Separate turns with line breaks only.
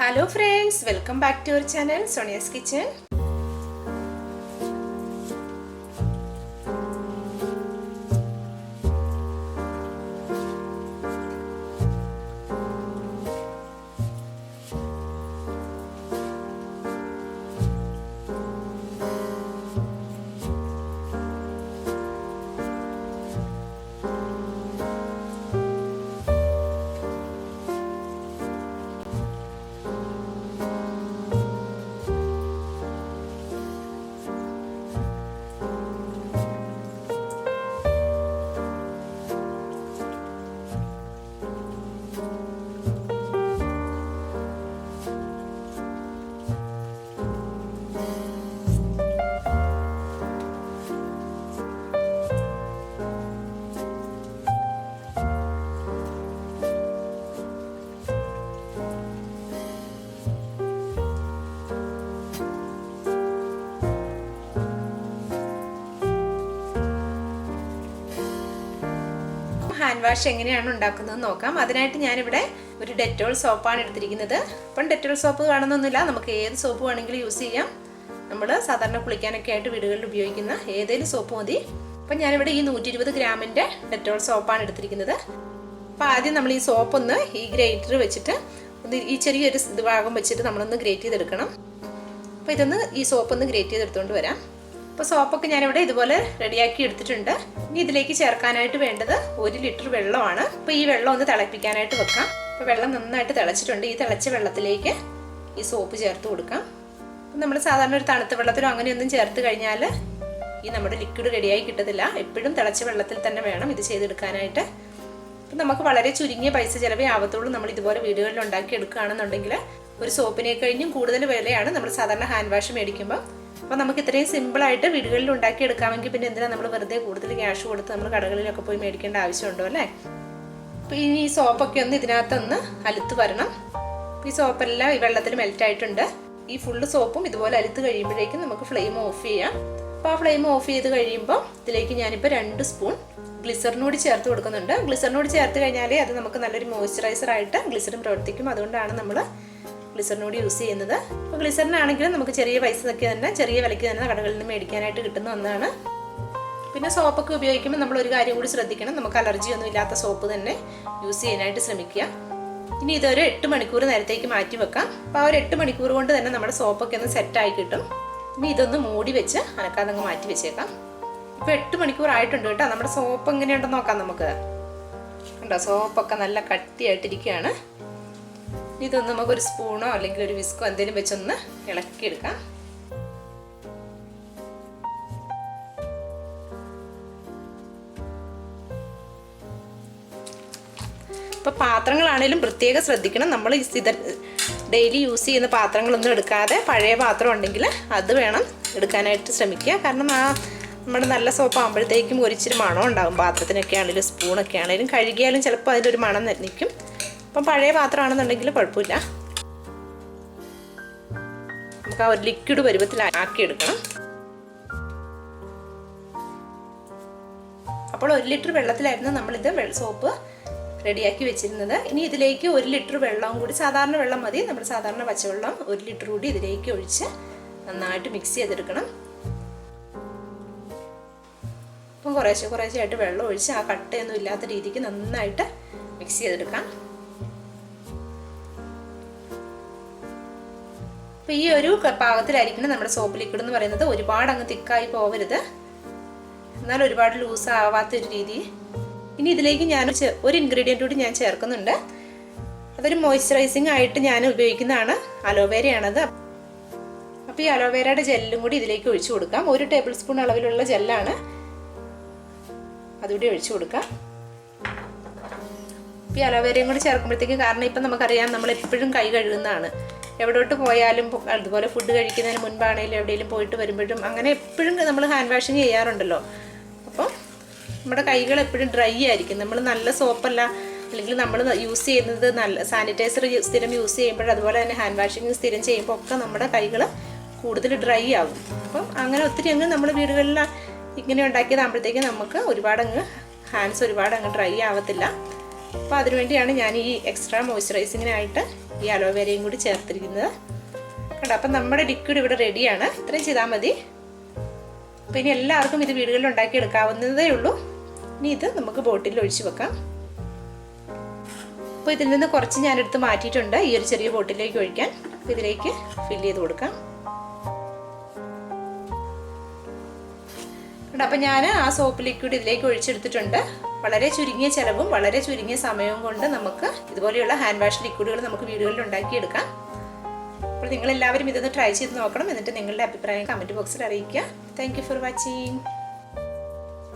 Hello friends, welcome back to our channel Sonia's Kitchen. Hand wash എങ്ങനെയാണ് ഉണ്ടാക്കുന്നത് നോക്കാം. അതിനായിട്ട് ഞാനിവിടെ ഒരു ഡെറ്റോൾ സോപ്പാണ് എടുത്തിരിക്കുന്നത്. അപ്പം ഡെറ്റോൾ സോപ്പ് കാണുന്നൊന്നുമില്ല, നമുക്ക് ഏത് സോപ്പ് വേണമെങ്കിലും യൂസ് ചെയ്യാം. നമ്മൾ സാധാരണ കുളിക്കാനൊക്കെ ആയിട്ട് വീടുകളിൽ ഉപയോഗിക്കുന്ന ഏതെങ്കിലും സോപ്പ് മതി. അപ്പം ഞാനിവിടെ ഈ 120 ഗ്രാമിൻ്റെ ഡെറ്റോൾ സോപ്പാണ് എടുത്തിരിക്കുന്നത്. അപ്പോൾ ആദ്യം നമ്മൾ ഈ സോപ്പൊന്ന് ഈ ഗ്രേറ്റർ വെച്ചിട്ട് ഒന്ന് ഈ ചെറിയൊരു ഭാഗം വെച്ചിട്ട് നമ്മളൊന്ന് ഗ്രേറ്റ് ചെയ്തെടുക്കണം. അപ്പോൾ ഇതൊന്ന് ഈ സോപ്പൊന്ന് ഗ്രേറ്റ് ചെയ്തെടുത്തുകൊണ്ട് വരാം. അപ്പോൾ സോപ്പൊക്കെ ഞാനിവിടെ ഇതുപോലെ റെഡിയാക്കി എടുത്തിട്ടുണ്ട്. ഇനി ഇതിലേക്ക് ചേർക്കാനായിട്ട് വേണ്ടത് 1 ലിറ്റർ വെള്ളമാണ്. അപ്പോൾ ഈ വെള്ളം ഒന്ന് തിളപ്പിക്കാനായിട്ട് വെക്കാം. അപ്പോൾ വെള്ളം നന്നായിട്ട് തിളച്ചിട്ടുണ്ട്. ഈ തിളച്ച വെള്ളത്തിലേക്ക് ഈ സോപ്പ് ചേർത്ത് കൊടുക്കാം. അപ്പം നമ്മൾ സാധാരണ ഒരു തണുത്ത വെള്ളത്തിലോ അങ്ങനെയൊന്നും ചേർത്ത് കഴിഞ്ഞാൽ ഈ നമ്മുടെ ലിക്വിഡ് റെഡിയായി കിട്ടത്തില്ല. എപ്പോഴും തിളച്ച വെള്ളത്തിൽ തന്നെ വേണം ഇത് ചെയ്തെടുക്കാനായിട്ട്. അപ്പം നമുക്ക് വളരെ ചുരുങ്ങിയ പൈസ ചിലവേ ആവത്തുള്ളൂ. നമ്മൾ ഇതുപോലെ വീടുകളിൽ ഉണ്ടാക്കി എടുക്കുകയാണെന്നുണ്ടെങ്കിൽ ഒരു സോപ്പിനെ കഴിഞ്ഞും കൂടുതൽ വിലയാണ് നമ്മൾ സാധാരണ ഹാൻഡ് വാഷ് മേടിക്കുമ്പോൾ. അപ്പോൾ നമുക്ക് ഇത്രയും സിമ്പിളായിട്ട് വീടുകളിൽ ഉണ്ടാക്കിയെടുക്കാമെങ്കിൽ പിന്നെ എന്തിനാണ് നമ്മൾ വെറുതെ കൂടുതൽ ക്യാഷ് കൊടുത്ത് നമ്മൾ കടകളിലൊക്കെ പോയി മേടിക്കേണ്ട ആവശ്യമുണ്ടോ അല്ലേ? അപ്പോൾ ഇനി ഈ സോപ്പൊക്കെ ഒന്ന് ഇതിനകത്തൊന്ന് അലുത്ത് വരണം. അപ്പോൾ ഈ സോപ്പെല്ലാം ഈ വെള്ളത്തിൽ മെൽറ്റായിട്ടുണ്ട്. ഈ ഫുള്ള് സോപ്പും ഇതുപോലെ അലുത്ത് കഴിയുമ്പോഴേക്കും നമുക്ക് ഫ്ലെയിം ഓഫ് ചെയ്യാം. അപ്പോൾ ആ ഫ്ലെയിം ഓഫ് ചെയ്ത് കഴിയുമ്പോൾ ഇതിലേക്ക് ഞാനിപ്പോൾ 2 സ്പൂൺ ഗ്ലിസറിൻ കൂടി ചേർത്ത് കൊടുക്കുന്നുണ്ട്. ഗ്ലിസറിൻ കൂടി ചേർത്ത് കഴിഞ്ഞാൽ അത് നമുക്ക് നല്ലൊരു മോയ്സ്ചറൈസറായിട്ട് ഗ്ലിസറിൻ പ്രവർത്തിക്കും. അതുകൊണ്ടാണ് നമ്മൾ ഗ്ലിസറിനോട് യൂസ് ചെയ്യുന്നത്. അപ്പോൾ ഗ്ലിസറിനാണെങ്കിലും നമുക്ക് ചെറിയ പൈസയൊക്കെ തന്നെ ചെറിയ വിലയ്ക്ക് തന്നെ കടകളിൽ നിന്ന് മേടിക്കാനായിട്ട് കിട്ടുന്ന ഒന്നാണ്. പിന്നെ സോപ്പൊക്കെ ഉപയോഗിക്കുമ്പോൾ നമ്മൾ ഒരു കാര്യം കൂടി ശ്രദ്ധിക്കണം, നമുക്ക് അലർജി ഒന്നും ഇല്ലാത്ത സോപ്പ് തന്നെ യൂസ് ചെയ്യാനായിട്ട് ശ്രമിക്കുക. ഇനി ഇതൊരു 8 മണിക്കൂർ നേരത്തേക്ക് മാറ്റി വെക്കാം. അപ്പോൾ ആ ഒരു 8 മണിക്കൂർ കൊണ്ട് തന്നെ നമ്മുടെ സോപ്പൊക്കെ ഒന്ന് സെറ്റായി കിട്ടും. ഇനി ഇതൊന്ന് മൂടി വെച്ച് അനക്കാതങ്ങ് മാറ്റി വെച്ചേക്കാം. ഇപ്പോൾ 8 മണിക്കൂർ ആയിട്ടുണ്ട് കേട്ടോ. നമ്മുടെ സോപ്പ് എങ്ങനെയുണ്ടെന്ന് നോക്കാം നമുക്ക്. കണ്ടോ, സോപ്പൊക്കെ നല്ല കട്ടിയായിട്ടിരിക്കുകയാണ്. ഇതൊന്ന് നമുക്കൊരു സ്പൂണോ അല്ലെങ്കിൽ ഒരു വിസ്കോ എന്തെങ്കിലും വെച്ചൊന്ന് ഇളക്കിയെടുക്കാം. ഇപ്പോൾ പാത്രങ്ങളാണേലും പ്രത്യേകം ശ്രദ്ധിക്കണം. നമ്മൾ ഈ ഡെയിലി യൂസ് ചെയ്യുന്ന പാത്രങ്ങളൊന്നും എടുക്കാതെ പഴയ പാത്രം ഉണ്ടെങ്കിൽ അത് വേണം എടുക്കാനായിട്ട് ശ്രമിക്കുക. കാരണം നമ്മുടെ നല്ല സോപ്പ് ആകുമ്പോഴത്തേക്കും ഒരിച്ചിരി മണം ഉണ്ടാകും. പാത്രത്തിനൊക്കെ ആണെങ്കിലും സ്പൂണൊക്കെ ആണെങ്കിലും കഴുകിയാലും ചിലപ്പോൾ അതിൻ്റെ ഒരു മണം നിൽക്കും. അപ്പം പഴയ പാത്രമാണെന്നുണ്ടെങ്കിൽ കുഴപ്പമില്ല. നമുക്ക് ആ ഒരു ലിക്വിഡ് പരുവത്തിൽ ആക്കിയെടുക്കണം. അപ്പോൾ 1 ലിറ്റർ വെള്ളത്തിലായിരുന്നു നമ്മളിത് സോപ്പ് റെഡിയാക്കി വെച്ചിരുന്നത്. ഇനി ഇതിലേക്ക് 1 ലിറ്റർ വെള്ളവും കൂടി, സാധാരണ വെള്ളം മതി, നമ്മുടെ സാധാരണ പച്ചവെള്ളം 1 ലിറ്റർ കൂടി ഇതിലേക്ക് ഒഴിച്ച് നന്നായിട്ട് മിക്സ് ചെയ്തെടുക്കണം. അപ്പം കുറേശ്ശെ ആയിട്ട് വെള്ളം ഒഴിച്ച് ആ കട്ടയൊന്നും ഇല്ലാത്ത രീതിക്ക് നന്നായിട്ട് മിക്സ് ചെയ്തെടുക്കാം. അപ്പോൾ ഈ ഒരു പാകത്തിലായിരിക്കണം നമ്മുടെ സോപ്പ് ലിക്വിഡ് എന്ന് പറയുന്നത്. ഒരുപാട് അങ്ങ് തിക്കായി പോവരുത്, എന്നാൽ ഒരുപാട് ലൂസ് ആവാത്തൊരു രീതി. ഇനി ഇതിലേക്ക് ഞാൻ ഒരു ഇൻഗ്രീഡിയൻ്റ് കൂടി ഞാൻ ചേർക്കുന്നുണ്ട്. അതൊരു മോയ്സ്ചറൈസിങ് ആയിട്ട് ഞാൻ ഉപയോഗിക്കുന്നതാണ്. അലോവേരയാണത്. അപ്പോൾ ഈ അലോവേരയുടെ ജെല്ലും കൂടി ഇതിലേക്ക് ഒഴിച്ചു കൊടുക്കാം. 1 ടേബിൾ സ്പൂൺ അളവിലുള്ള ജെല്ലാണ്, അതുകൂടി ഒഴിച്ചു കൊടുക്കാം. അപ്പോൾ ഈ അലോവേരയും കൂടി ചേർക്കുമ്പോഴത്തേക്ക്, കാരണം ഇപ്പം നമുക്കറിയാം നമ്മൾ എപ്പോഴും കൈ കഴുകുന്നതാണ്. എവിടോട്ട് പോയാലും അതുപോലെ ഫുഡ് കഴിക്കുന്നതിന് മുൻപാണെങ്കിലും എവിടെയെങ്കിലും പോയിട്ട് വരുമ്പോഴും അങ്ങനെ എപ്പോഴും നമ്മൾ ഹാൻഡ് വാഷിങ് ചെയ്യാറുണ്ടല്ലോ. അപ്പോൾ നമ്മുടെ കൈകൾ എപ്പോഴും ഡ്രൈ ആയിരിക്കും. നമ്മൾ നല്ല സോപ്പല്ല അല്ലെങ്കിൽ നമ്മൾ യൂസ് ചെയ്യുന്നത് നല്ല സാനിറ്റൈസർ സ്ഥിരം യൂസ് ചെയ്യുമ്പോൾ, അതുപോലെ തന്നെ ഹാൻഡ് വാഷിങ് സ്ഥിരം ചെയ്യുമ്പോൾ ഒക്കെ നമ്മുടെ കൈകൾ കൂടുതൽ ഡ്രൈ ആകും. അപ്പം അങ്ങനെ ഒത്തിരി അങ്ങ് നമ്മൾ വീടുകളിൽ ഇങ്ങനെ ഉണ്ടാക്കിയതാകുമ്പോഴത്തേക്കും നമുക്ക് ഒരുപാടങ്ങ് ഹാൻഡ്സ് ഒരുപാട് അങ്ങ് ഡ്രൈ ആവത്തില്ല. അപ്പോൾ അതിനുവേണ്ടിയാണ് ഞാൻ ഈ എക്സ്ട്രാ മോയ്സ്ചറൈസിങ്ങിനായിട്ട് ഈ അലോവേരയും കൂടി ചേർത്തിരിക്കുന്നത്. കണ്ടോ, അപ്പം നമ്മുടെ ലിക്വിഡ് ഇവിടെ റെഡിയാണ്. ഇത്രയും ചെയ്താൽ മതി. അപ്പോൾ ഇനി എല്ലാവർക്കും ഇത് വീടുകളിൽ ഉണ്ടാക്കിയെടുക്കാവുന്നതേ ഉള്ളൂ. ഇനി ഇത് നമുക്ക് ബോട്ടിലിൽ ഒഴിച്ച് വെക്കാം. അപ്പോൾ ഇതിൽ നിന്ന് കുറച്ച് ഞാനെടുത്ത് മാറ്റിയിട്ടുണ്ട് ഈ ഒരു ചെറിയ ബോട്ടിലേക്ക് ഒഴിക്കാൻ. അപ്പോൾ ഇതിലേക്ക് ഫില്ല് ചെയ്ത് കൊടുക്കാം. അപ്പം ഞാൻ ആ സോപ്പ് ലിക്വിഡ് ഇതിലേക്ക് ഒഴിച്ചെടുത്തിട്ടുണ്ട്. വളരെ ചുരുങ്ങിയ ചിലവും വളരെ ചുരുങ്ങിയ സമയവും കൊണ്ട് നമുക്ക് ഇതുപോലെയുള്ള ഹാൻഡ് വാഷ് ലിക്വിഡുകൾ നമുക്ക് വീടുകളിൽ ഉണ്ടാക്കിയെടുക്കാം. അപ്പോൾ നിങ്ങളെല്ലാവരും ഇതൊന്ന് ട്രൈ ചെയ്ത് നോക്കണം. എന്നിട്ട് നിങ്ങളുടെ അഭിപ്രായം കമൻറ്റ് ബോക്സിൽ അറിയിക്കുക. Thank you for watching.